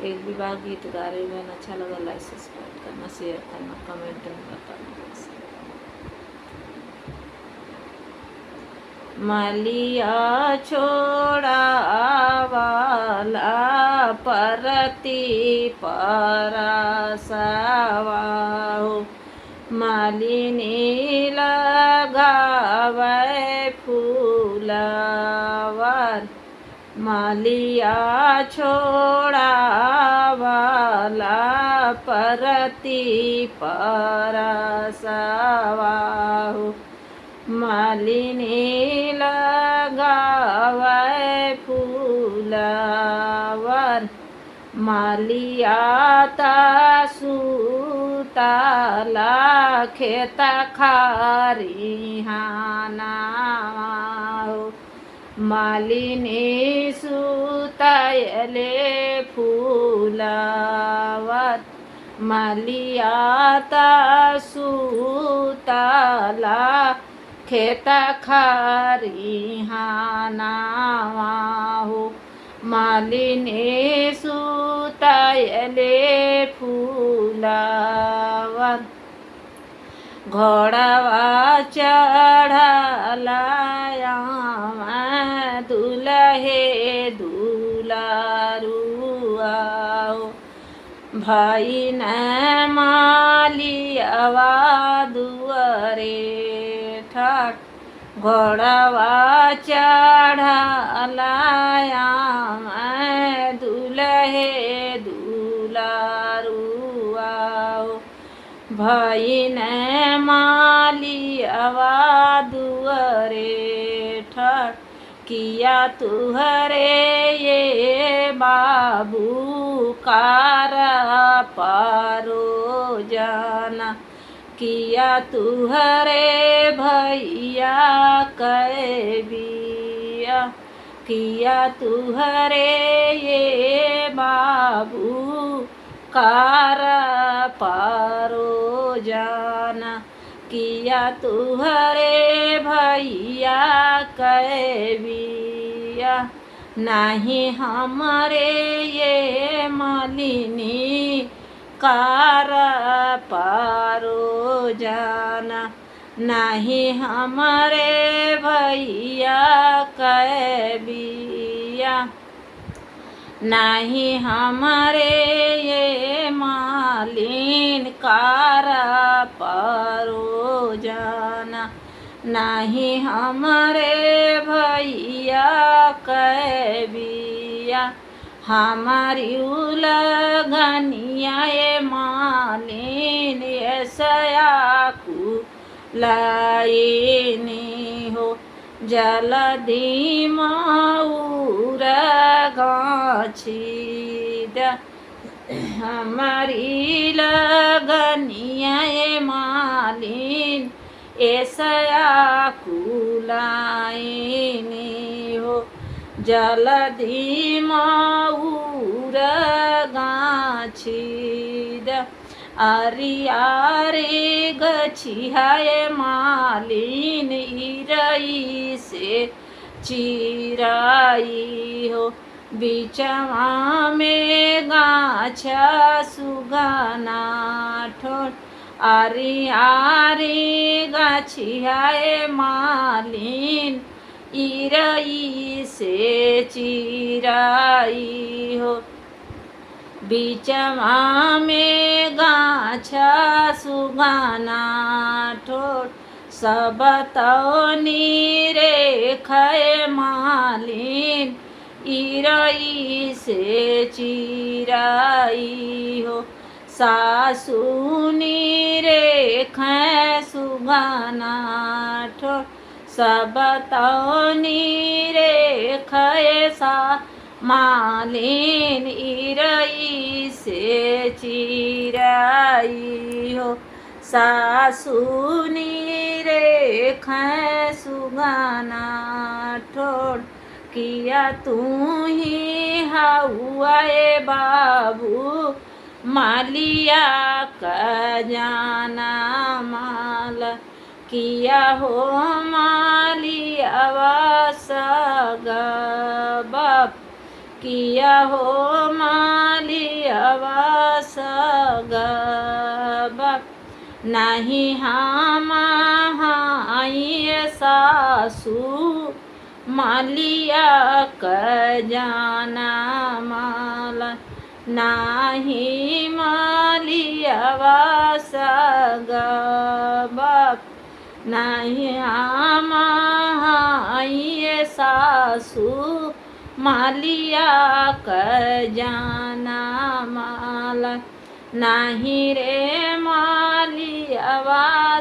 एक भी बार गीत गा रही हूँ, अच्छा लगा लाइक सब्सक्राइब करना, शेयर करना, कमेंट में बताना। मलिया छोड़ा वाला परती परसवाहो, मालिनी लगावे फूलवर, मालिया छोड़ा वाला परती परसवाहो, मालिनी लगावे फूलवर, मालिया सुताला खेत खारिहाना, मालिनी सुतायले फूलवर, मालिया सुताला खेत खारिहाना, मालिनी सुतायले फूलवर, घोड़वा चढ़लाया दुल्हे दुलारुआ, भाई न मालियावा दुआरे ठाट, घोड़वा चढ़लाया दुल्हे दुलारुआ, भाई न मालियावा दुआरे ठाट, किया तुहरे ये बाबू कार पारो जाना, किया तुहरे भैया कैबिया, किया तुहरे ये बाबू कार पारो जाना, किया तुहरे भैया कैबिया, नहीं हमारे ये मालिनी कार पारो जाना, नहीं हमारे भैया कैबिया, नहीं हमारे ये मालिन कार पारो जाना, नहीं हमारे भैया कैबिया, हमारी उलगनिया ये मालिन ऐसा कुलाइनी हो, जलधि माऊर गाछी द, हमारी लगनिया ये मालिन ऐसा कुलाइनी हो, जलधि माऊर गाछी द, आरी गछिया मालिन इरई से चिराई हो, बीचवा में गाछा सुगाना ठोट, आरी गछिया मालिन इरई से चिराई हो, बीचवा में गाछा सुगाना ठोट, सब तौनी रेखे मालिन इरई से चिराई हो, सासुनी रेखे सुगाना ठोट, सब तौनी रेखे सा मालिन इरई से चिराई हो, सासुनी रेखे सुगाना ठोड़, किया तू ही हुआए बाबू मालिया का जाना माल, किया हो मालिया सगा बाप, किया हो मालिया नहीं हम हाई सासू मालिया क जाना माला नाही मालिया सग बाप नहीं हम हाई सासू मालिया क जाना माला नाही रे मालिया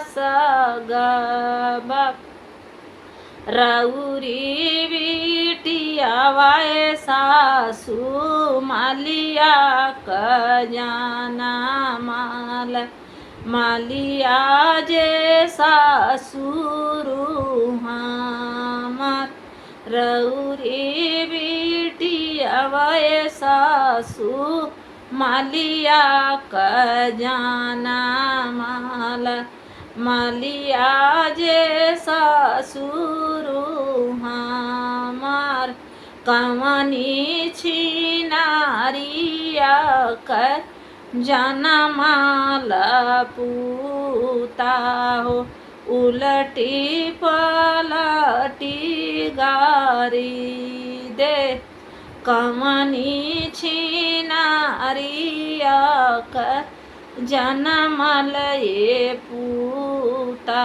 सग बाप रौरी बिटिया वाय सासू मालिया क जाना माल मालिया जे सासुरु हमार रौरी बिटिया वाय सासू मालिया क जाना माल मालिया जे ससुरु हमार कवनी छिनारिया कर जनमाल पूता हो उलटी पलटी गारी दे कवनी छिनारिया कर जनमल ये पूता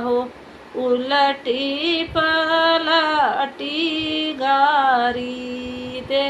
हो उलटी पलटी गारी दे।